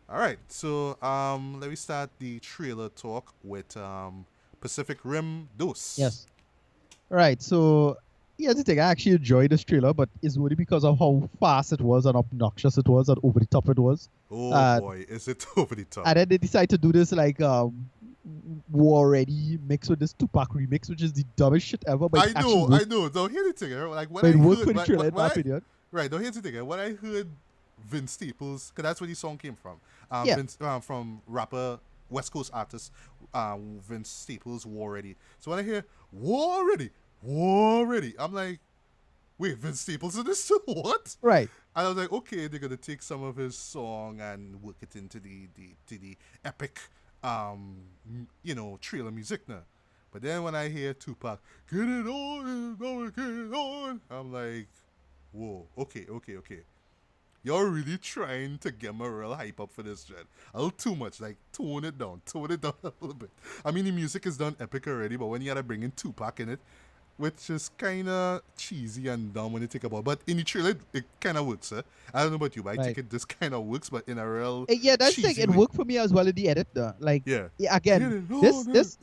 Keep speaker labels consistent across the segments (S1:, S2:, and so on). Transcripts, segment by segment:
S1: All right, so let me start the trailer talk with Pacific Rim Dos.
S2: Yes. Right. So here's the thing. I actually enjoyed this trailer, but it's only because of how fast it was and obnoxious it was and over the top it was.
S1: Oh
S2: Uh,
S1: boy, is it over the top?
S2: and then they decided to do this like war ready mix with this Tupac remix, which is the dumbest shit ever, but it
S1: I
S2: actually
S1: know, I
S2: worked.
S1: know. Don't hear the thing. Like when
S2: But
S1: I
S2: it worked
S1: heard,
S2: for the trailer, in my
S1: when I
S2: opinion.
S1: right, don't hear the thing. When I heard Vince Staples, because that's where the song came from.
S2: Yeah.
S1: Vince from rapper West Coast artist Vince Staples, War Ready. So when I hear War Ready, War Ready, I'm like, wait, Vince Staples in this too? What?
S2: Right.
S1: And I was like, okay, they're gonna take some of his song and work it into the epic, trailer music now. But then when I hear Tupac, get it on, get it on, I'm like, whoa, okay. You're really trying to get my real hype up for this, Jen. A little too much. Like, tone it down a little bit. I mean, the music is done epic already, but when you gotta bring in Tupac in it, which is kind of cheesy and dumb when you think about it. But in the trailer, it kind of works, eh? I don't know about you, but I think
S2: Right.
S1: it just kind of works, but in a real
S2: Yeah, that's the thing.
S1: cheesy
S2: It
S1: way.
S2: worked for me as well in the edit, though. Like,
S1: Yeah.
S2: yeah,
S1: Get
S2: again,
S1: it
S2: this
S1: on,
S2: this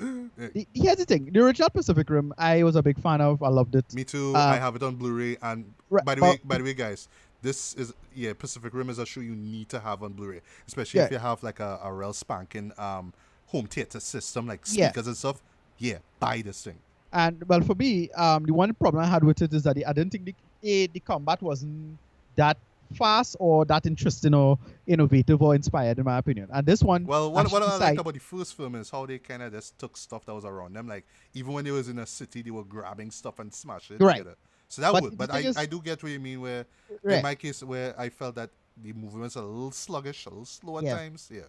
S1: yeah.
S2: here's the thing. The original Pacific Rim, I was a big fan of. I loved it.
S1: Me too. I
S2: Um,
S1: have it on Blu-ray. And
S2: right,
S1: by the way, guys, this is Pacific Rim is a show you need to have on Blu-ray, especially
S2: yeah,
S1: if you have like a real spanking home theater system like
S2: yeah.
S1: speakers and stuff. Yeah, buy this thing.
S2: And well, for me, the one problem I had with it is that I didn't think the combat wasn't that fast or that interesting or innovative or inspired, in my opinion. And this one
S1: Well, what
S2: actually
S1: I like
S2: decide
S1: about the first film is how they kind of just took stuff that was around them. Like even when they was in a city, they were grabbing stuff and smashing it
S2: right.
S1: together. So that
S2: But
S1: would.
S2: the
S1: But
S2: thing
S1: I
S2: is,
S1: do get what you mean. Where in
S2: right,
S1: my case, where I felt that the movements are a little sluggish, a little slow at
S2: yeah.
S1: times. Yeah.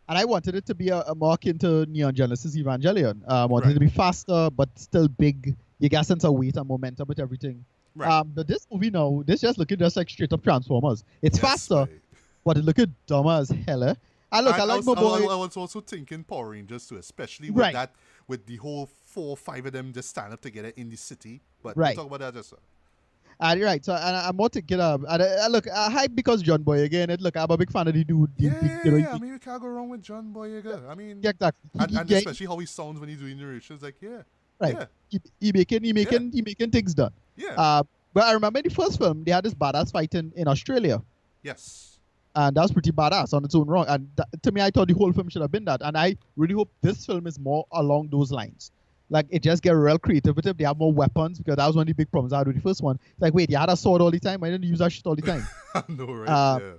S2: And I wanted it to be a more akin to Neon Genesis Evangelion. I wanted it
S1: Right.
S2: to be faster, but still big. You get a sense of weight and momentum with everything.
S1: Right.
S2: But this movie now, this just looking just like straight up Transformers. It's
S1: Yes,
S2: faster,
S1: mate.
S2: but it looking dumber as hell. Eh? And look, I
S1: And
S2: like my boy.
S1: I was also thinking Power Rangers too, especially with
S2: Right,
S1: that, with the whole 4 or 5 of them just stand up together in the city. But we'll
S2: right.
S1: talk about that just.
S2: And you're right. So and I'm more thinking of and look, I hype because John Boy again. It look, I'm a big fan of the dude.
S1: Yeah. I mean, we can't go wrong with John Boyega. I mean,
S2: yeah, exactly.
S1: and especially how he sounds when he's doing narrations. Like,
S2: Right.
S1: yeah, yeah,
S2: He making things done.
S1: yeah,
S2: But I remember in the first film they had this badass fight in Australia,
S1: yes.
S2: and that was pretty badass on its own wrong. And to me, I thought the whole film should have been that. And I really hope this film is more along those lines. Like it just get real creative with it. They have more weapons because that was one of the big problems I had with the first one. It's like, wait, you had a sword all the time. I didn't use that shit all the time.
S1: I know, right?
S2: Uh,
S1: Yeah.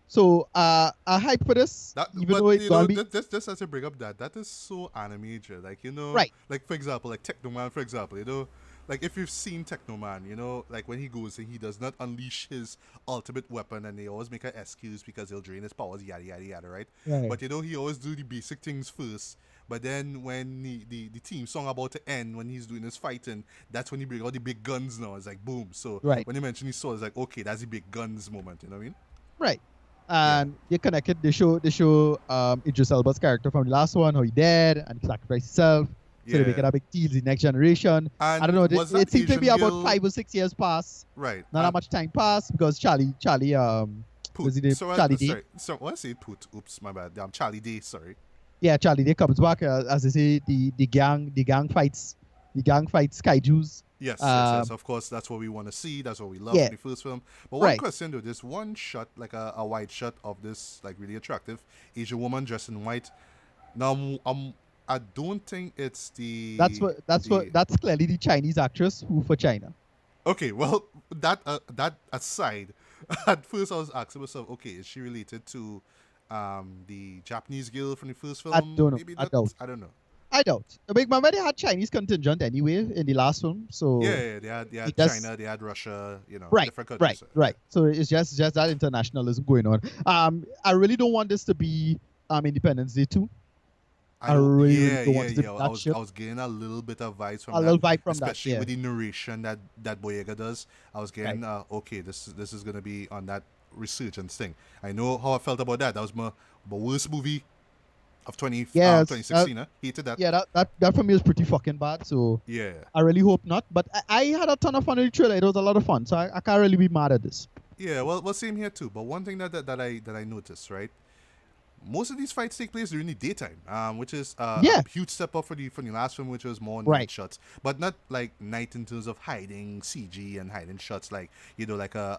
S2: so I hype for this,
S1: That,
S2: even
S1: but
S2: though it's
S1: you know,
S2: gonna be
S1: just as to bring up that is so animated. Like
S2: right.
S1: like for example, like Technoman, for example, like if you've seen Technoman, like when he goes and he does not unleash his ultimate weapon, and they always make an excuse because he'll drain his powers, yada yada yada, right?
S2: Right.
S1: But he always do the basic things first. But then when the team song about to end, when he's doing his fighting, that's when he bring out the big guns. Now it's like boom. So
S2: Right.
S1: when he mentioned his sword, it's like okay, that's the big guns moment. You know what I mean?
S2: Right.
S1: Yeah.
S2: And you connected. They show Idris Elba's character from the last one, how he died and he sacrificed himself. So they make it
S1: Yeah.
S2: a big deal. The next generation. I don't know.
S1: And was that
S2: It seemed to
S1: Asian
S2: be about
S1: girl
S2: 5 or 6 years past.
S1: right?
S2: Not that
S1: And
S2: much time passed because Charlie
S1: Poot.
S2: was it Charlie Day?
S1: Sorry. So what I say Poot? Oops, my bad. Charlie Day. Sorry.
S2: Yeah, Charlie Day comes back as they say the gang fights kaijus.
S1: Yes. Of course, that's what we want to see. That's what we love
S2: Yeah.
S1: in the first film. But one
S2: Right.
S1: question though, there's one shot, like a wide shot of this, like really attractive Asian woman dressed in white. Now, I don't think it's the.
S2: That's clearly the Chinese actress who for China.
S1: Okay, well, that aside, at first I was asking myself, okay, is she related to the Japanese girl from the first film?
S2: I don't know.
S1: Maybe
S2: I
S1: not.
S2: doubt.
S1: I don't know.
S2: I doubt. I mean, remember they had Chinese contingent anyway in the last film, so
S1: Yeah, they had
S2: it does
S1: China, they had Russia,
S2: right,
S1: different countries.
S2: right. So it's just that internationalism going on. I really don't want this to be Independence Day 2. I really don't want it to be that shit.
S1: I was getting a little bit of vibes from
S2: A
S1: that,
S2: little vibe from that,
S1: especially
S2: yeah.
S1: with the narration that Boyega does. I was getting
S2: Right.
S1: okay, this is gonna be on that resurgence thing. I know how I felt about that. That was my worst movie of
S2: Yes,
S1: 2016. Hated that.
S2: yeah, that for me is pretty fucking bad. So
S1: Yeah.
S2: I really hope not. But I had a ton of fun with the trailer. It was a lot of fun. So I can't really be mad at this.
S1: Yeah, well, same here too. But one thing that I noticed, right? most of these fights take place during the daytime, which is
S2: Yeah.
S1: a huge step up for the last film, which was more
S2: Right.
S1: night shots, but not like night in terms of hiding CG and hiding shots like like a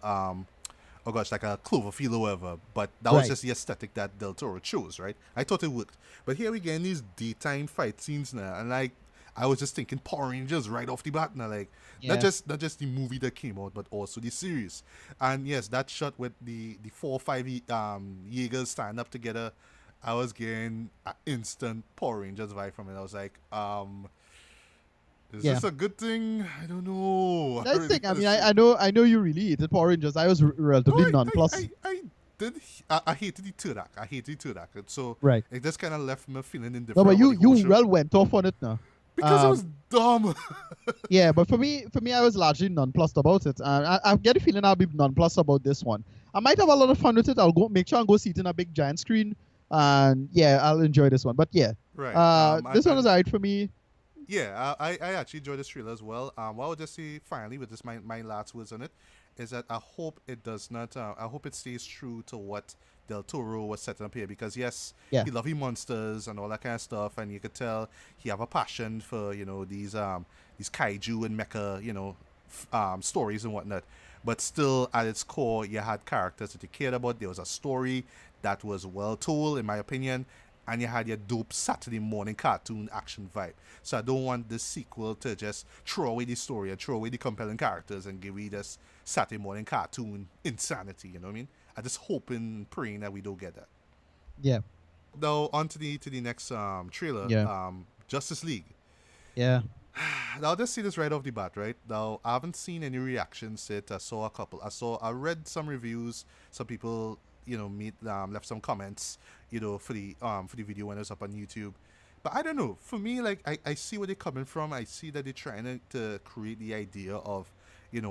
S1: oh gosh, like a Cloverfield or whatever. But that was
S2: Right.
S1: just the aesthetic that Del Toro chose, right? I thought it worked, but here we get in these daytime fight scenes now, and like I was just thinking Power Rangers right off the bat now, like
S2: Yeah.
S1: not just the movie that came out, but also the series. And yes, that shot with the 4 or 5 Jaegers stand up together, I was getting an instant Power Rangers vibe from it. I was like, is
S2: Yeah.
S1: this a good thing? I don't know.
S2: That's the
S1: really
S2: thing. I mean,
S1: gotta
S2: I know you really hated Power Rangers. I was relatively nonplussed.
S1: I did. I hated the third act. I hated the third act. So
S2: Right.
S1: it just kind of left me feeling indifferent.
S2: No, but
S1: about the whole
S2: you
S1: show.
S2: well went off on it now.
S1: Because it was dumb.
S2: Yeah, but for me, I was largely nonplussed about it. I get a feeling I'll be nonplussed about this one. I might have a lot of fun with it. I'll go make sure and go see it in a big giant screen, and yeah, I'll enjoy this one. But yeah,
S1: Right.
S2: this one was alright for me.
S1: Yeah, I actually enjoyed this trailer as well. What I would just say finally with this my last words on it is that I hope it does not. I hope it stays true to what Del Toro was setting up here, because yes,
S2: Yeah.
S1: he loves his monsters and all that kind of stuff, and you could tell he have a passion for these kaiju and mecha stories and whatnot. But still, at its core, you had characters that you cared about. There was a story that was well told, in my opinion, and you had your dope Saturday morning cartoon action vibe. So I don't want this sequel to just throw away the story and throw away the compelling characters and give me this Saturday morning cartoon insanity. You know what I mean? I just hoping, praying that we don't get that.
S2: Yeah,
S1: Now on to the next trailer.
S2: Yeah.
S1: Justice League.
S2: yeah,
S1: Now I'll just see this right off the bat, right? Now I haven't seen any reactions yet. I saw a couple. I read some reviews. Some people, left some comments, for the video when it was up on YouTube. But I don't know. For me, like I see where they're coming from. I see that they're trying to create the idea of,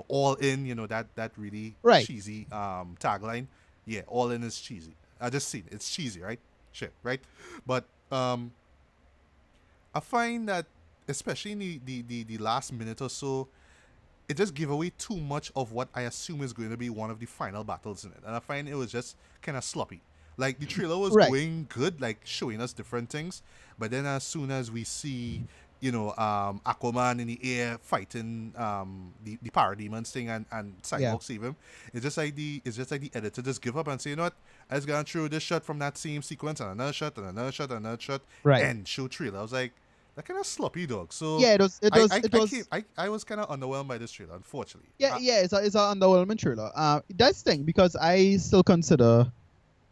S1: all in. That really
S2: Right.
S1: cheesy tagline. Yeah, all in is cheesy. I just seen it. It's cheesy, right? Shit, right? But I find that especially in the last minute or so, it just gave away too much of what I assume is going to be one of the final battles in it. And I find it was just kind of sloppy. Like the trailer was
S2: Right.
S1: going good, like showing us different things. But then as soon as we see, Aquaman in the air fighting the parademons thing and Cyborg
S2: Yeah.
S1: save him, it's just like the editor just give up and say, you know what, I just gonna throw this shot from that same sequence and another shot and another shot and another shot
S2: Right.
S1: and show trailer. I was like, that kind of sloppy, dog. So
S2: yeah. It was.
S1: I was kind of underwhelmed by this trailer, unfortunately.
S2: Yeah, it's an underwhelming trailer. That's the thing, because I still consider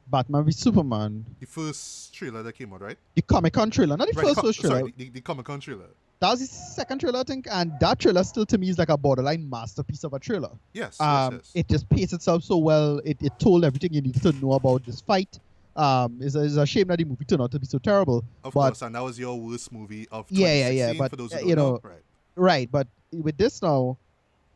S2: Batman v Superman
S1: The first trailer that came out, right?
S2: the Comic-Con trailer, not the
S1: Right,
S2: first trailer.
S1: sorry, the Comic-Con trailer.
S2: That was the second trailer, I think, and that trailer still to me is like a borderline masterpiece of a trailer.
S1: Yes, yes.
S2: It just paced itself so well. It told everything you needed to know about this fight. It's a shame that the movie turned out to be so terrible.
S1: Of
S2: but,
S1: course, and that was your worst movie of 2016,
S2: Yeah. But
S1: for those who
S2: you
S1: don't
S2: know,
S1: know. Right.
S2: right. But with this now,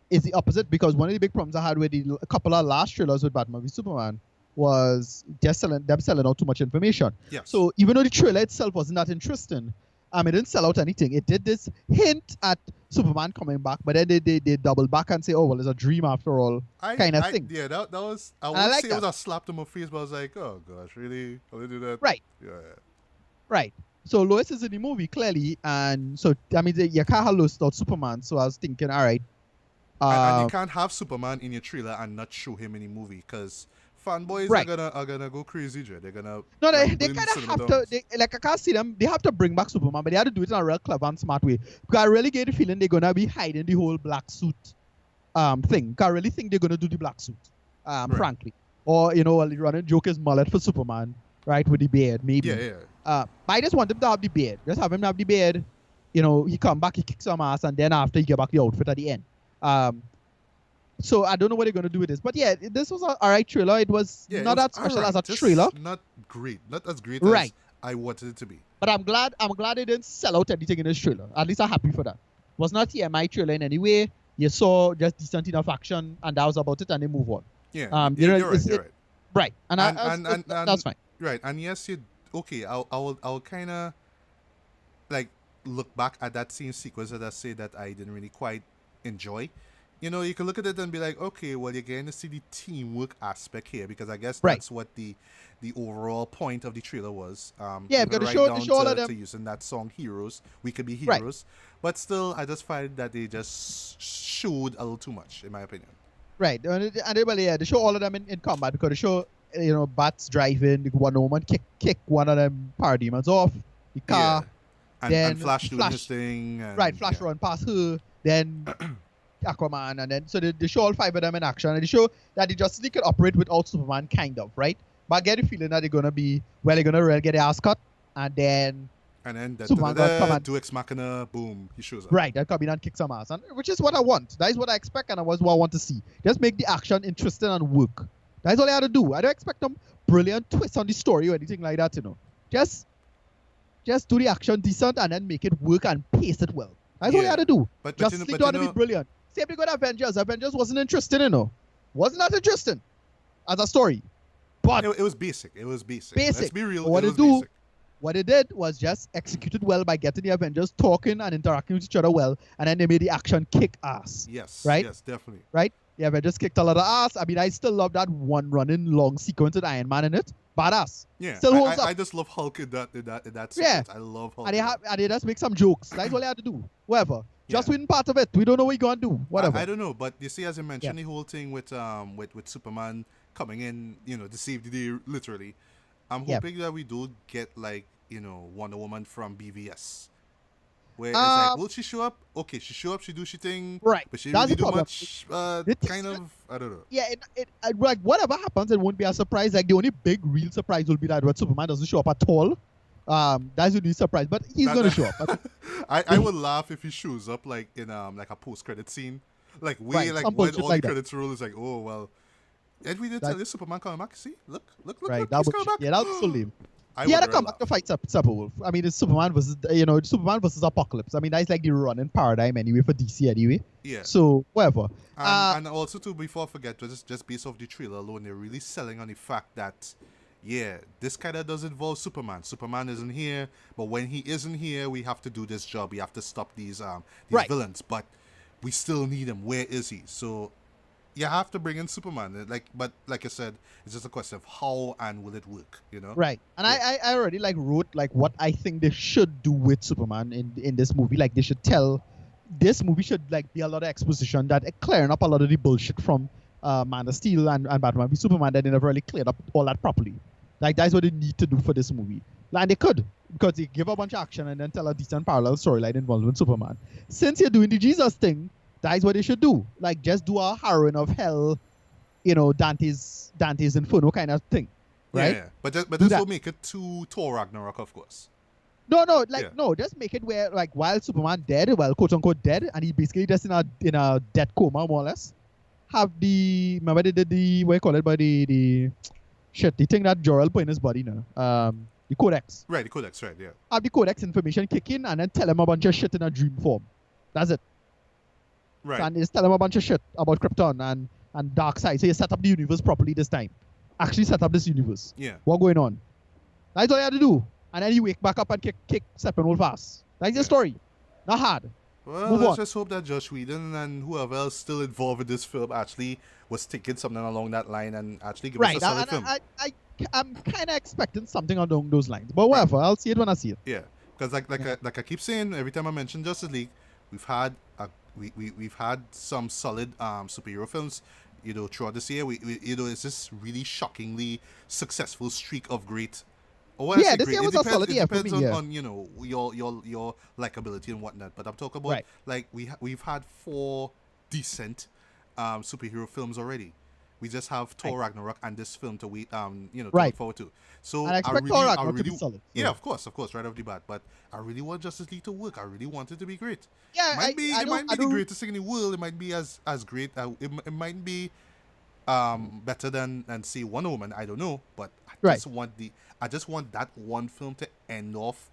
S2: it's the opposite, because one of the big problems I had with a couple of last trailers with Batman v Superman was just selling out too much information.
S1: Yes.
S2: So even though the trailer itself wasn't that interesting, it didn't sell out anything. It did this hint at Superman coming back, but then they double back and say, oh, well, it's a dream after all, kind of thing.
S1: Yeah, that was, I
S2: I
S1: wouldn't
S2: like
S1: say it was
S2: that.
S1: a slap to my face, but I was like, oh gosh, really? How they do that?
S2: Right.
S1: Yeah.
S2: Right. So Lois is in the movie, clearly, and so, you can't have Lois without Superman, so I was thinking, all right.
S1: And you can't have Superman in your trailer and not show him in the movie, because fanboys
S2: Right.
S1: are gonna go crazy, Jay. They're gonna
S2: No, they
S1: burn
S2: kind of
S1: cinema
S2: have
S1: down.
S2: to. I can't see them. They have to bring back Superman, but they have to do it in a real clever and smart way. Because I really get the feeling they're gonna be hiding the whole black suit thing. 'Cause I really think they're gonna do the black suit, frankly. Or the running joke is mullet for Superman, right, with the beard, maybe.
S1: Yeah.
S2: But I just want him to have the beard. Just have him have the beard. He come back, he kicks some ass, and then after he get back the outfit at the end. So I don't know what they're gonna do with this, but yeah, this was an alright trailer. It was
S1: Yeah,
S2: not
S1: it was
S2: that special
S1: alright,
S2: as a
S1: just
S2: trailer.
S1: Not great. Not as great
S2: Right.
S1: as I wanted it to be.
S2: But I'm glad they didn't sell out anything in this trailer. At least I'm happy for that. Was not TMI trailer in any way. You saw just decent enough action, and that was about it, and they move on.
S1: Yeah.
S2: you're
S1: you're right. You're right.
S2: Right, and that's fine.
S1: Right, and yes, okay. I'll kind of like look back at that same sequence that I say that I didn't really quite enjoy, you can look at it and be like, okay, well, you're getting to see the teamwork aspect here because I guess
S2: Right.
S1: that's what the overall point of the trailer was.
S2: Yeah,
S1: even
S2: because
S1: right
S2: they
S1: down
S2: show all of
S1: to
S2: them.
S1: using that song "Heroes," we could be
S2: Right.
S1: heroes, but still, I just find that they just showed a little too much, in my opinion.
S2: Right, they show all of them in combat because they show Bats driving, the Wonder Woman kick one of them parademons off the car,
S1: and
S2: then
S1: Flash doing his thing, and,
S2: right, Flash run past her, then Aquaman, and then so they show all 5 of them in action, and they show that the Justice League can operate without Superman, kind of, right? But I get the feeling that they're gonna really get their ass cut, and then Superman gonna come and
S1: do Ex Machina, boom, he shows up.
S2: right, that come in and kick some ass, and which is what I want. That is what I expect, and that's what I want to see. Just make the action interesting and work. That's all I had to do. I don't expect them brilliant twists on the story or anything like that, Just do the action decent and then make it work and pace it well. That's all I had to do.
S1: But
S2: Justice League don't have to be brilliant. Same thing with Avengers. Avengers wasn't interesting, Wasn't that interesting as a story. But
S1: it was basic. It was basic.
S2: Basic.
S1: Let's be real.
S2: What
S1: it
S2: it
S1: was
S2: do?
S1: basic.
S2: What it did was just executed well by getting the Avengers talking and interacting with each other well, and then they made the action kick ass.
S1: Yes.
S2: Right?
S1: Yes, definitely.
S2: Right? The Avengers kicked a lot of ass. I mean, I still love that one running long sequence with Iron Man in it. Badass.
S1: Yeah.
S2: Still holds up.
S1: I just love Hulk in that sequence.
S2: Yeah.
S1: I love Hulk.
S2: And they just make some jokes. That's all they had to do. Whatever. Just
S1: Yeah.
S2: win part of it. We don't know what you're gonna do. Whatever.
S1: I don't know, but you see, as I mentioned, the whole thing with Superman coming in, to save the day, literally. I'm hoping that we do get Wonder Woman from BVS, where it's like, will she show up? Okay, she show up, she do she thing,
S2: right?
S1: But she
S2: That's
S1: really
S2: the
S1: do
S2: problem.
S1: much. Kind of, I don't know.
S2: Yeah, like whatever happens, it won't be a surprise. Like the only big real surprise will be that when Superman doesn't show up at all. That's the only surprise, but he's gonna show up.
S1: I would laugh if he shows up in like a post-credit scene, like
S2: Right,
S1: when
S2: some
S1: all
S2: bullshit
S1: the
S2: like that.
S1: credits roll. Is like, oh well, and we did tell you Superman coming back. See, look,
S2: Right,
S1: look,
S2: that
S1: he's
S2: would,
S1: coming back.
S2: yeah, that was so lame.
S1: I
S2: He had
S1: would
S2: to come
S1: really
S2: back to fight Steppenwolf. I mean, it's Superman versus Superman versus Apocalypse. I mean, that's like the running paradigm anyway for DC anyway.
S1: Yeah.
S2: So whatever.
S1: And also too, before I forget, just based off the trailer alone, they're really selling on the fact that, yeah, this kind of does involve Superman. Superman isn't here, but when he isn't here, we have to do this job. We have to stop these
S2: Right.
S1: villains, but we still need him. Where is he? So you have to bring in Superman. But like I said, it's just a question of how and will it work,
S2: Right. And
S1: Yeah.
S2: I already wrote what I think they should do with Superman in this movie. Like they should tell this movie should be a lot of exposition that clearing up a lot of the bullshit from Man of Steel and Batman v Superman that they never really cleared up all that properly. Like that's what they need to do for this movie. And they could, because they give a bunch of action and then tell a decent parallel storyline involving Superman. Since you're doing the Jesus thing, that's what they should do. Like just do a heroine of hell, Dante's Inferno kind of thing. Right?
S1: Yeah. But this
S2: that.
S1: will make it to Thor Ragnarok, of course.
S2: No,
S1: Yeah.
S2: no, just make it where while Superman dead, quote unquote dead, and he basically just in a dead coma more or less. Have remember they did what you call it by the thing that Jor-El put in his body now. The Codex.
S1: Right, the Codex, right, yeah.
S2: Have the Codex information kick in and then tell him a bunch of shit in a dream form. That's it.
S1: Right.
S2: So, and just tell him a bunch of shit about Krypton and Darkseid. So you set up the universe properly this time. Actually set up this universe.
S1: Yeah.
S2: What going on? That's all you had to do. And then you wake back up and kick Steppenwolf ass. That's the story. Not hard.
S1: Well,
S2: Move
S1: let's
S2: on.
S1: just hope that Josh Whedon and whoever else still involved in this film actually was thinking something along that line and actually give us a solid film.
S2: I'm kind of expecting something along those lines. But whatever. I'll see it when I see it.
S1: Yeah, because like I keep saying, every time I mention Justice League, we've had we've had some solid superhero films, throughout this year. It's this really shockingly successful streak of great. Or
S2: Yeah, this year was a solid year for
S1: depends
S2: me, yeah.
S1: on your likability and whatnot. But I'm talking about
S2: Right.
S1: we've had 4 decent superhero films already. We just have Thor Ragnarok and this film to wait to
S2: Right.
S1: look forward to. So
S2: And I expect Thor Ragnarok to be solid.
S1: yeah, of course, right off the bat. But I really want Justice League to work. I really want it to be great.
S2: Yeah,
S1: It might be the
S2: don't-
S1: greatest thing in the world. It might be as great. It might be better than say Wonder Woman. I don't know, but I just want that one film to end off,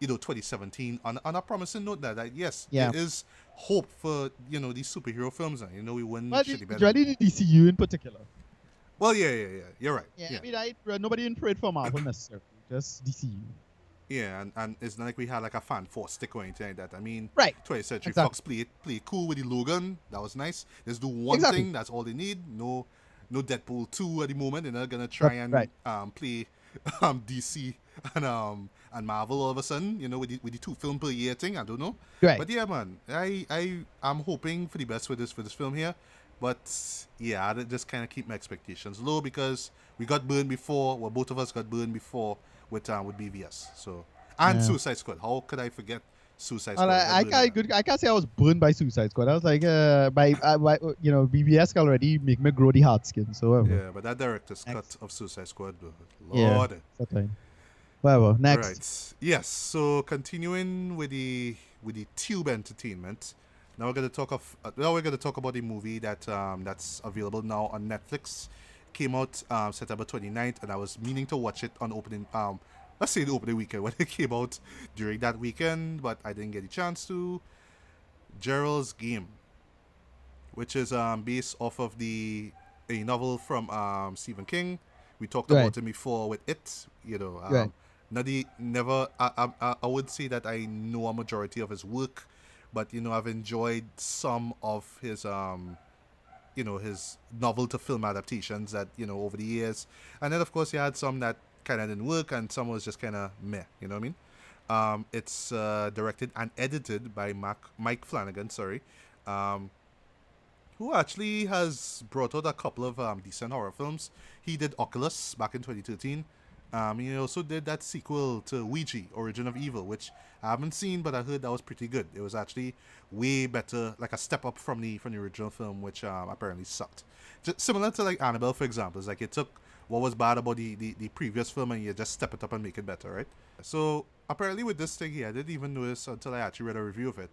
S1: 2017 on a promising note that yes,
S2: Yeah.
S1: there is hope for these superhero films. And we wouldn't
S2: But
S1: shitty
S2: it's
S1: better.
S2: really the DCU in particular.
S1: Well, yeah. You're right.
S2: Yeah, I mean, nobody in prayed for Marvel necessarily. Just DCU.
S1: Yeah, and it's not like we had like a fan force stick or anything like that. I mean,
S2: Right.
S1: 20th Century
S2: Exactly.
S1: Fox play it cool with the Logan. That was nice. Just do one
S2: Exactly.
S1: thing. That's all they need. No Deadpool 2 at the moment. They're not gonna try
S2: Yep.
S1: and
S2: Right.
S1: play DC and Marvel all of a sudden. With the two film per year thing. I don't know.
S2: Right.
S1: But yeah, man, I'm hoping for the best for this film here. But yeah, I just kind of keep my expectations low because we got burned before. Well, both of us got burned before with BVS. So and
S2: Yeah.
S1: Suicide Squad. How could I forget Suicide
S2: And
S1: Squad? I got burned by that.
S2: I can't say I was burned by Suicide Squad. I was like, by BBS can already make me grow the hard skin. So whatever.
S1: Yeah, but that director's cut
S2: Next.
S1: of Suicide Squad,
S2: Yeah.
S1: Lord.
S2: That's fine. Whatever. Next.
S1: Right. Yes. So continuing with the Tube Entertainment. Now we're gonna talk about the movie that's available now on Netflix. Came out September 29th, and I was meaning to watch it on opening let's say the opening weekend when it came out during that weekend, but I didn't get a chance to. Gerald's Game, which is based off of a novel from Stephen King. We talked
S2: Right.
S1: about him before with it.
S2: Right.
S1: Never. I would say that I know a majority of his work, but I've enjoyed some of his novel to film adaptations that over the years, and then of course he had some that kind of didn't work, and some was just kind of meh. You know what I mean? It's directed and edited by Mike Flanagan. Sorry. Um, who actually has brought out a couple of decent horror films. He did Oculus back in 2013. He also did that sequel to Ouija, Origin of Evil, which I haven't seen, but I heard that was pretty good. It was actually way better, like a step up from the original film, which apparently sucked. Just similar to like Annabelle, for example. It's like it took what was bad about the previous film and you just step it up and make it better, right? So apparently with this thing here, I didn't even notice until I actually read a review of it.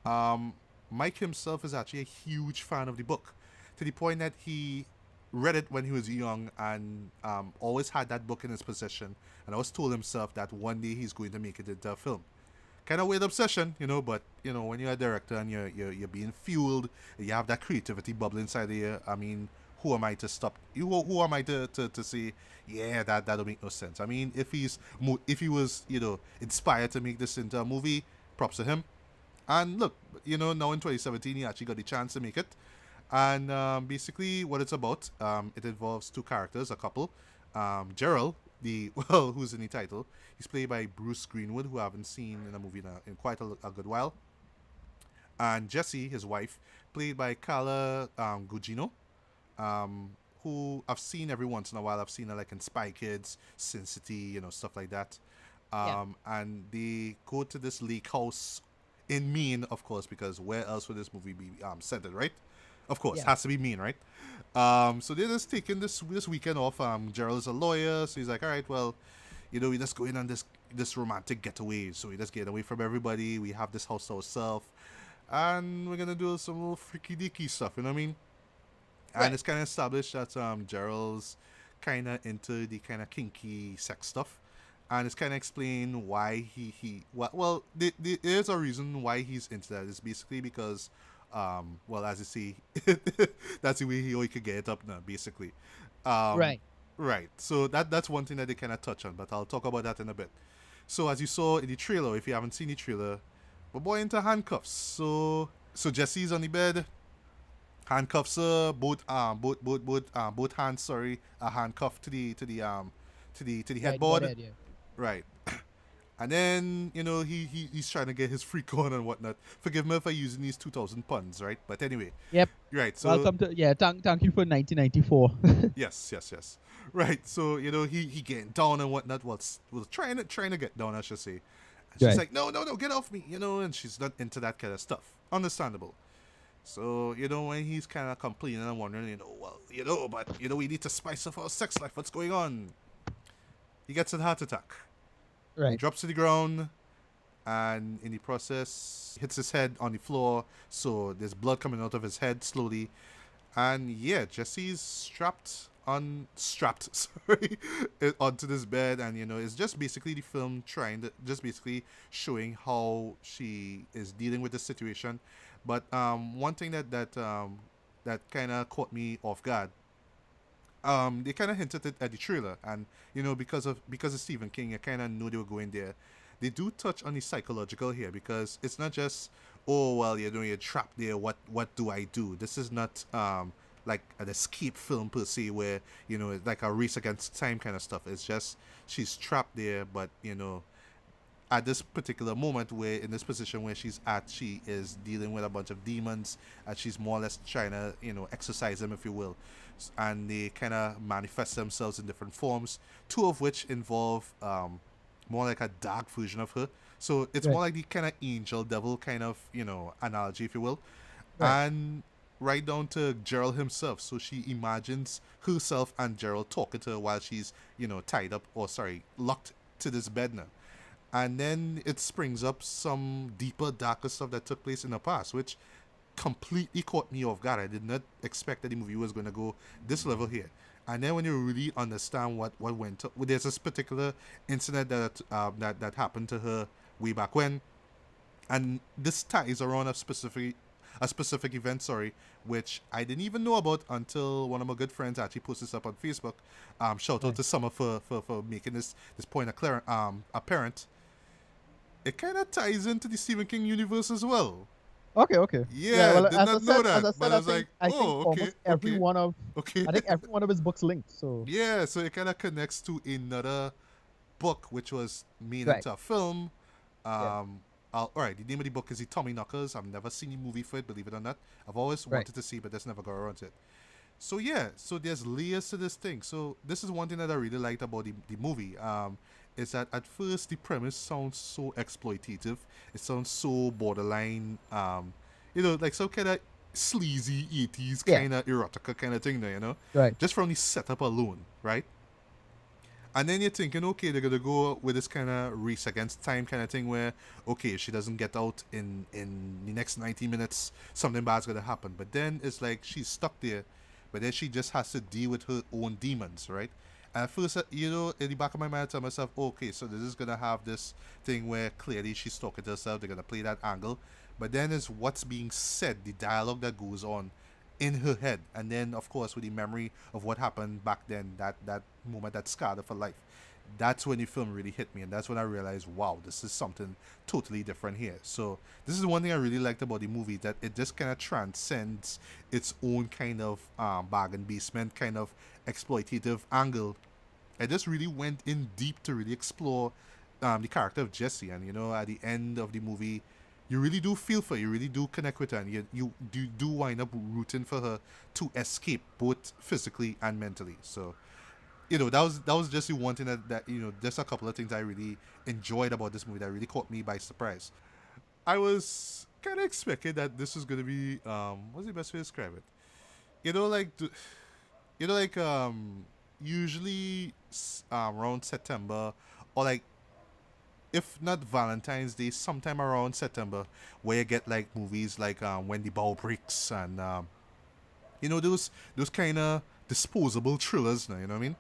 S1: Um, Mike himself is actually a huge fan of the book, to the point that he read it when he was young and always had that book in his possession, and always told himself that one day he's going to make it into a film. Kind of weird obsession, but when you're a director and you're being fueled, you have that creativity bubbling inside of you. I mean, who am I to stop? Who am I to say, yeah, that'll make no sense? I mean, if he was inspired to make this into a movie, props to him. And look, now in 2017, he actually got the chance to make it. And basically, what it's about, it involves two characters, a couple. Gerald, who's in the title, he's played by Bruce Greenwood, who I haven't seen in a movie in quite a good while. And Jessie, his wife, played by Carla Gugino, who I've seen every once in a while. I've seen her like in Spy Kids, Sin City, stuff like that.
S2: Yeah.
S1: And they go to this lake house in Maine, of course, because where else would this movie be centered, right? Of course,
S2: Yeah.
S1: has to be Maine, right? So they're just taking this weekend off. Gerald's a lawyer, so he's like, all right, well, we just go in on this romantic getaway. So we just get away from everybody. We have this house to ourselves, and we're gonna do some little freaky deaky stuff. You know what I mean? And
S2: Right.
S1: it's kind of established that Gerald's kind of into the kind of kinky sex stuff, and it's kind of explained why well, there's a reason why he's into that. It's basically because well, as you see, that's the way he could get it up now, basically. um
S2: Right.
S1: right, so that's one thing that they kind of touch on, but I'll talk about that in a bit. So as you saw in the trailer, if you haven't seen the trailer, my boy into handcuffs. So Jesse's on the bed, handcuffs her, both hands, sorry, are handcuffed to the
S2: Right. Go
S1: headboard.
S2: ahead. Yeah.
S1: Right. And then, he's trying to get his freak on and whatnot. Forgive me for using these 2,000 puns, right? But anyway,
S2: Yep.
S1: right. So
S2: Welcome to Thank you for 1994.
S1: yes. Right. So he getting down and whatnot. Well, trying to get down, I should say. And she's
S2: Right.
S1: like, no, get off me, and she's not into that kind of stuff. Understandable. So when he's kind of complaining and wondering, but we need to spice up our sex life. What's going on? He gets a heart attack. He
S2: Right.
S1: drops to the ground, and in the process, hits his head on the floor. So there's blood coming out of his head slowly. And yeah, Jesse's strapped, sorry, onto this bed, and it's just basically the film trying to just basically showing how she is dealing with the situation. But one thing that kind of caught me off guard. they kind of hinted it at the trailer, and because of Stephen King, I kind of knew they were going there. They do touch on the psychological here because it's not just, oh well, you're trapped there. What do I do? This is not like an escape film per se, where it's like a race against time kind of stuff. It's just she's trapped there, but at this particular moment, where in this position where she's at, she is dealing with a bunch of demons, and she's more or less trying to exorcise them, if you will. And they kind of manifest themselves in different forms, two of which involve more like a dark version of her. So it's
S2: Right.
S1: more like the kind of angel devil kind of analogy, if you will.
S2: Right.
S1: And right down to Gerald himself. So she imagines herself and Gerald talking to her while she's tied up, or sorry, locked to this bed now. And then it springs up some deeper, darker stuff that took place in the past, which completely caught me off guard. I did not expect that the movie was going to go this level here. And then when you really understand what went up, there's this particular incident that happened to her way back when, and this ties around a specific event, sorry, which I didn't even know about until one of my good friends actually posted this up on Facebook. Shout out to Summer for making this point apparent. It kind of ties into the Stephen King universe as well.
S2: Okay.
S1: Yeah,
S2: Well,
S1: did not know that,
S2: as I
S1: but
S2: said,
S1: I was
S2: I think
S1: oh, okay,
S2: almost every
S1: okay,
S2: one of
S1: okay.
S2: I think every one of his books linked. So
S1: Yeah, so it kind of connects to another book, which was made
S2: right.
S1: into a film.
S2: Yeah.
S1: All right, the name of the book is The Tommy Knockers. I've never seen the movie for it, believe it or not. I've always
S2: Right.
S1: wanted to see, but just never got around to it. So yeah, so there's layers to this thing. So this is one thing that I really liked about the movie. Is that at first the premise sounds so exploitative. It sounds so borderline, like some kind of sleazy 80s
S2: Yeah.
S1: kind of erotica kind of thing there,
S2: Right.
S1: just from the setup alone, right? And then you're thinking, okay, they're gonna go with this kind of race against time kind of thing, where okay, if she doesn't get out in the next 90 minutes, something bad's gonna happen. But then it's like she's stuck there, but then she just has to deal with her own demons, right? And at first, in the back of my mind, I tell myself, okay, so this is gonna have this thing where clearly she's talking to herself. They're gonna play that angle, but then it's what's being said, the dialogue that goes on in her head, and then of course with the memory of what happened back then, that moment that scarred her for life. That's when the film really hit me, and that's when I realized, wow, this is something totally different here. So this is one thing I really liked about the movie, that it just kind of transcends its own kind of bargain basement kind of exploitative angle. It just really went in deep to really explore the character of Jessie, and at the end of the movie, you really do feel for her, you really do connect with her, and you do wind up rooting for her to escape both physically and mentally. So that was just the one thing that just a couple of things I really enjoyed about this movie that really caught me by surprise. I was kind of expecting that this was gonna be what's the best way to describe it? Like usually around September, or like if not Valentine's Day, sometime around September, where you get like movies like When the Bow Breaks, and those kind of disposable thrillers. Now, you know what I mean?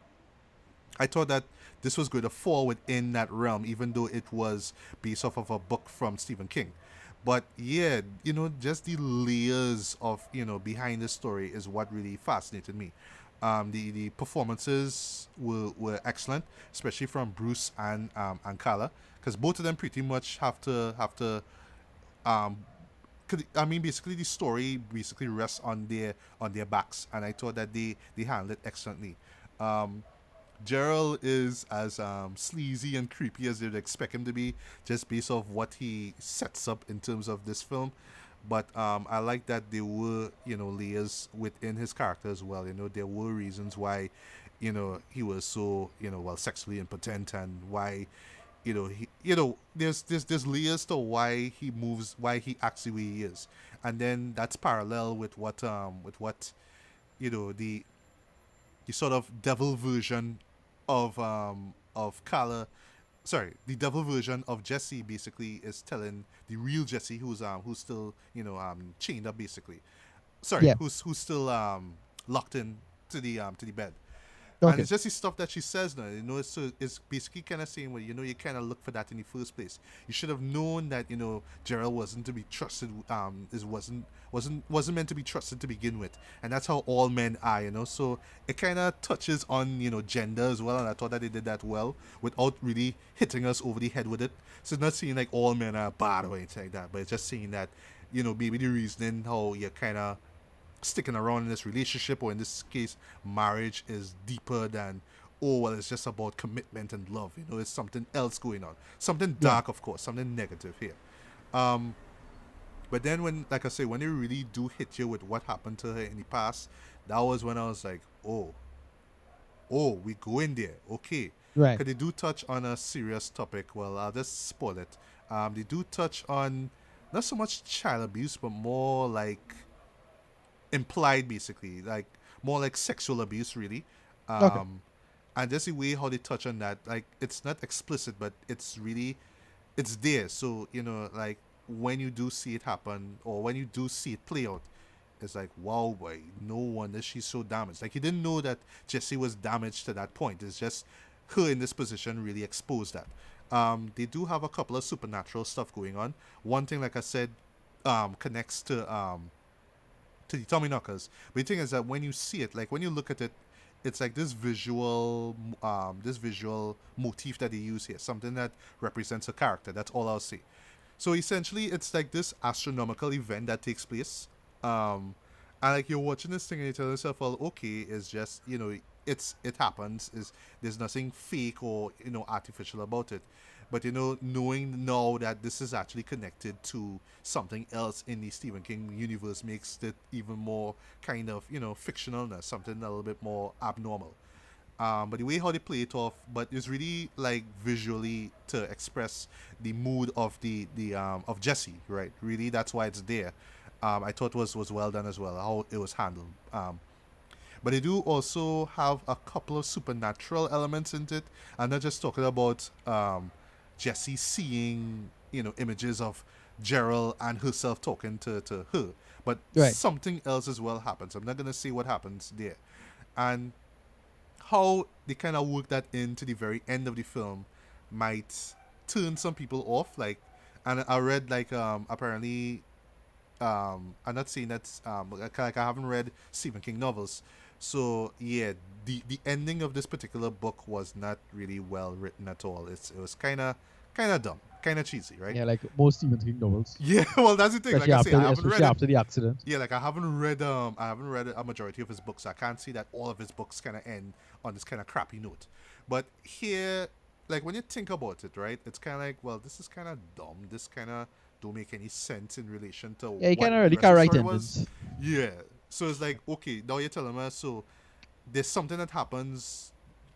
S1: I thought that this was going to fall within that realm, even though it was based off of a book from Stephen King. But yeah, just the layers of behind the story is what really fascinated me. The performances were excellent, especially from Bruce and Carla, because both of them pretty much have to um, I mean, basically the story basically rests on their backs, and I thought that they handled it excellently. Um, Gerald is as sleazy and creepy as you'd expect him to be, just based off what he sets up in terms of this film. But I like that there were layers within his character as well. There were reasons why he was so sexually impotent, and why there's layers to why he moves, why he acts the way he is, and then that's parallel with what the sort of devil version of Kala. Sorry, the devil version of Jesse basically is telling the real Jesse, who's still chained up, basically. Sorry,
S2: Yeah.
S1: who's still locked in to the bed. And
S2: Okay.
S1: it's just the stuff that she says now, it's basically kind of saying, well, you kind of look for that in the first place. You should have known that, Gerald wasn't to be trusted, wasn't meant to be trusted to begin with. And that's how all men are, So it kind of touches on, gender as well. And I thought that they did that well without really hitting us over the head with it. So it's not saying like all men are bad or anything like that, but it's just saying that, maybe the reasoning how you're kind of sticking around in this relationship, or in this case marriage, is deeper than, oh well, it's just about commitment and love. It's something else going on, something
S2: Yeah.
S1: dark, of course, something negative here. um but then, when, like I say, when they really do hit you with what happened to her in the past, that was when I was like, oh, we go in there, okay.
S2: Right.
S1: Because they do touch on a serious topic. Well, I'll just spoil it. They do touch on not so much child abuse, but more like implied, basically, like more like sexual abuse, really.
S2: Okay.
S1: And just the way how they touch on that, like, it's not explicit, but it's really, it's there. So, like, when you do see it happen, or when you do see it play out, it's like, wow, boy, no wonder she's so damaged. Like, you didn't know that Jesse was damaged to that point. It's just her in this position really exposed that. They do have a couple of supernatural stuff going on. One thing, like I said, connects to the Tommy Knockers. But the thing is that when you see it, like when you look at it, it's like this visual motif that they use here, something that represents a character. That's all I'll say. So essentially, it's like this astronomical event that takes place. And like you're watching this thing and you tell yourself, well, okay, it's just, it happens. Is There's nothing fake or artificial about it. But knowing now that this is actually connected to something else in the Stephen King universe makes it even more kind of fictionalness, something a little bit more abnormal. But the way how they play it off, but it's really like visually to express the mood of the of Jesse, right? Really, that's why it's there. I thought was well done as well, how it was handled. But they do also have a couple of supernatural elements in it. I'm not just talking about Jesse seeing images of Gerald and herself talking to her, but
S2: Right.
S1: something else as well happens. I'm not gonna say what happens there, and how they kind of work that into the very end of the film might turn some people off. Like, and I read like apparently I'm not saying that's like I haven't read Stephen King novels, so yeah, the ending of this particular book was not really well written at all. It was kind of dumb, kind of cheesy, right?
S2: Yeah, like most Stephen King novels,
S1: Yeah, well, that's the thing. Like
S2: especially
S1: I say,
S2: after
S1: I haven't read
S2: especially
S1: it.
S2: after the accident.
S1: Yeah, like I haven't read a majority of his books. I can't see that all of his books kind of end on this kind of crappy note. But here, like when you think about it, right, it's kind of like, well, this is kind of dumb. This kind of don't make any sense in relation to
S2: Yeah, you
S1: what
S2: can't
S1: the
S2: really
S1: rest of
S2: can't
S1: the
S2: write
S1: story was.
S2: endings.
S1: Yeah. So it's like, okay, now you're telling me, so there's something that happens,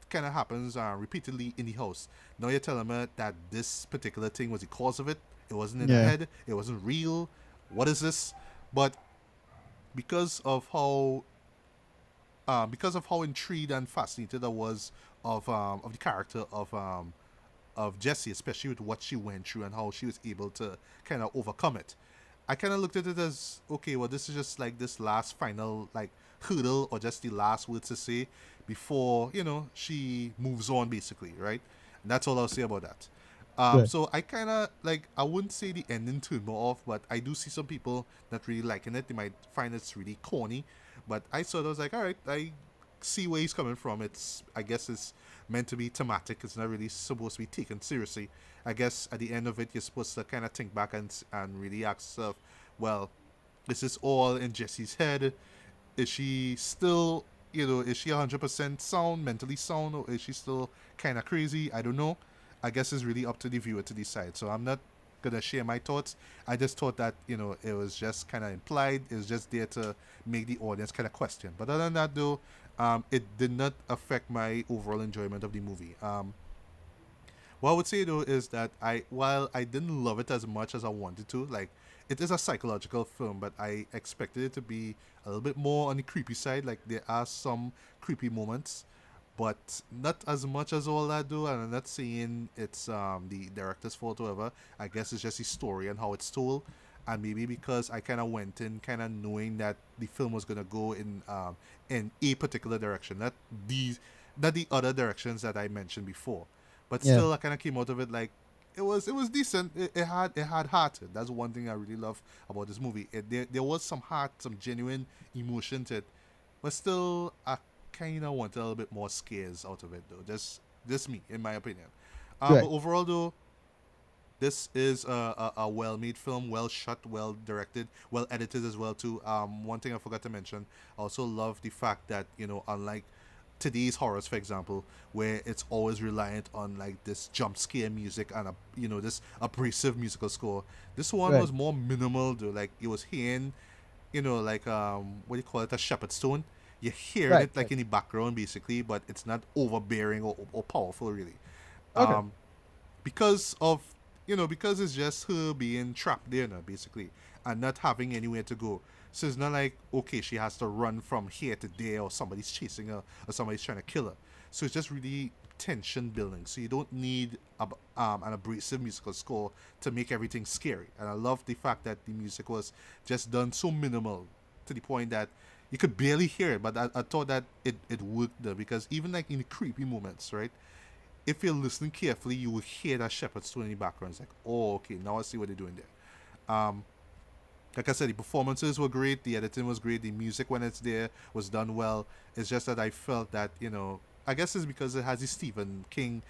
S1: kind of happens repeatedly in the house. Now you're telling me that this particular thing was the cause of it. It wasn't in the
S2: Yeah.
S1: head. It wasn't real. What is this? But because of how intrigued and fascinated I was of the character of Jessie, especially with what she went through and how she was able to kind of overcome it. I kind of looked at it as, okay, well, this is just like this last final like hurdle, or just the last words to say before she moves on, basically, right? And that's all I'll say about that.
S2: Right.
S1: So I kind of like, I wouldn't say the ending turned me off, but I do see some people not really liking it. They might find it's really corny, but I sort of was like, all right, I see where he's coming from. I guess it's meant to be thematic. It's not really supposed to be taken seriously. I guess at the end of it, you're supposed to kind of think back and really ask yourself, well, is this all in Jesse's head? Is she still, is she 100% sound, mentally sound, or is she still kind of crazy? I don't know. I guess it's really up to the viewer to decide. So I'm not gonna share my thoughts. I just thought that it was just kind of implied. It was just there to make the audience kind of question. But other than that, though, it did not affect my overall enjoyment of the movie. What I would say though is that while I didn't love it as much as I wanted to, like, it is a psychological film, but I expected it to be a little bit more on the creepy side. Like, there are some creepy moments, but not as much as all that though. And I'm not saying it's the director's fault or whatever. I guess it's just the story and how it's told. And maybe because I kind of went in kind of knowing that the film was gonna go in a particular direction, not the not the other directions that I mentioned before. But
S2: Yeah.
S1: still, I kind of came out of it like it was decent. It had heart. That's one thing I really love about this movie. There was some heart, some genuine emotion to it, but still, I kind of want a little bit more scares out of it though. Just me, in my opinion.
S2: Right.
S1: But overall though, this is a well-made film, well shot, well directed, well edited as well too. One thing I forgot to mention, I also love the fact that unlike today's horrors, for example, where it's always reliant on like this jump scare music and this abrasive musical score. This one
S2: Right.
S1: was more minimal, though. Like it was hearing, like what do you call it, a shepherd stone. You hear
S2: Right.
S1: it like in the background basically, but it's not overbearing or powerful really.
S2: Okay.
S1: Um, because of because it's just her being trapped there now basically and not having anywhere to go, so it's not like okay she has to run from here to there or somebody's chasing her or somebody's trying to kill her. So it's just really tension building, so you don't need an abrasive musical score to make everything scary. And I love the fact that the music was just done so minimal to the point that you could barely hear it, but I thought that it worked there, because even like in the creepy moments, right, if you're listening carefully, you will hear that shepherd stone in the background. It's like, oh, okay, now I see what they're doing there. Like I said, the performances were great, the editing was great, the music when it's there was done well. It's just that I felt that, I guess it's because it has the Stephen King,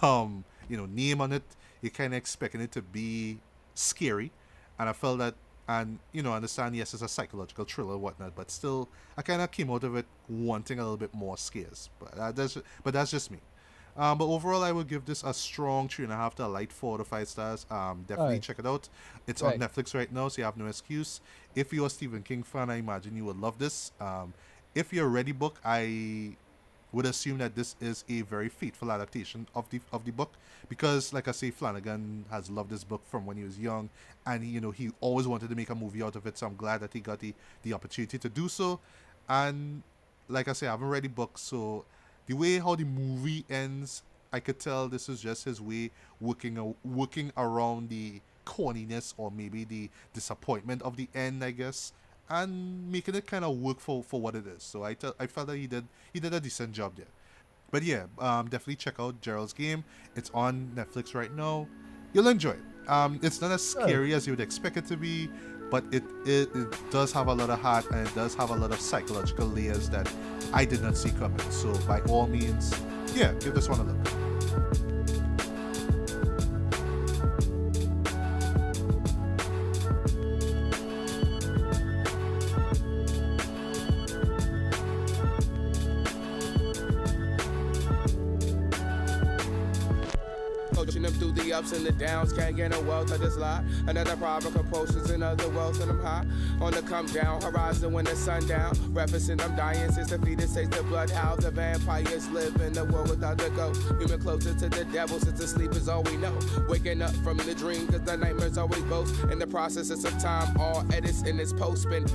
S1: name on it. You're kind of expecting it to be scary, and I felt that, and understand, yes, it's a psychological thriller, whatnot, but still, I kind of came out of it wanting a little bit more scares. That's just me. But overall, I would give this a strong 3.5 to a light 4 to 5 stars. Definitely
S2: Alright.
S1: check it out. It's
S2: Right.
S1: on Netflix right now, so you have no excuse. If you're a Stephen King fan, I imagine you would love this. If you're a Ready book, I would assume that this is a very faithful adaptation of the book, because, like I say, Flanagan has loved this book from when he was young, and he always wanted to make a movie out of it. So I'm glad that he got the opportunity to do so. And like I say, I haven't read the book, so the way how the movie ends, I could tell this is just his way working around the corniness or maybe the disappointment of the end, I guess, and making it kind of work for what it is. So I felt that he did a decent job there. But yeah, definitely check out Gerald's Game. It's on Netflix right now. You'll enjoy it. It's not as scary as you would expect it to be, but it does have a lot of heart, and it does have a lot of psychological layers that I did not see coming. So by all means, yeah, give this one a look.
S3: Coaching them through the ups and the downs, can't get no wealth, I just lie. Another problem, compulsions and other wealth, and I'm high on the come down horizon when the sun down. Referencing I'm dying since the fetus takes the bloodhounds. The vampires live in the world without the ghost. Human closer to the devil since the sleep is all we know. Waking up from the dream, cause the nightmares always boast. In the process of some time, all edits in this post spin.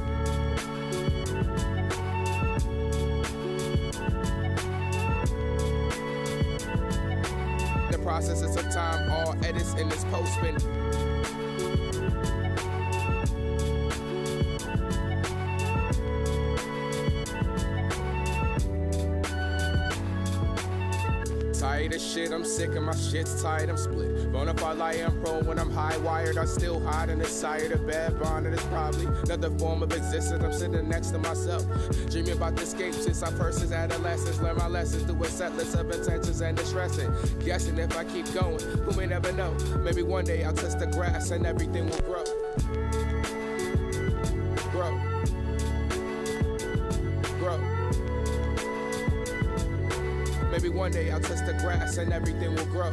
S3: Processes of time, all edits in this post spin. Tired of shit, I'm sick of my shit's tired, I'm split. Bonafide lie, I'm prone when I'm high wired. I'm still hot and it's tired of bad bond, and it's probably another form of existence. I'm sitting next to myself, dreaming about the escape since I first as adolescence. Learn my lessons through a set list of intentions and distressing. Guessing if I keep going, who may never know. Maybe one day I'll touch the grass and everything will grow. Grow. Grow. Maybe one day I'll touch the grass and everything will grow.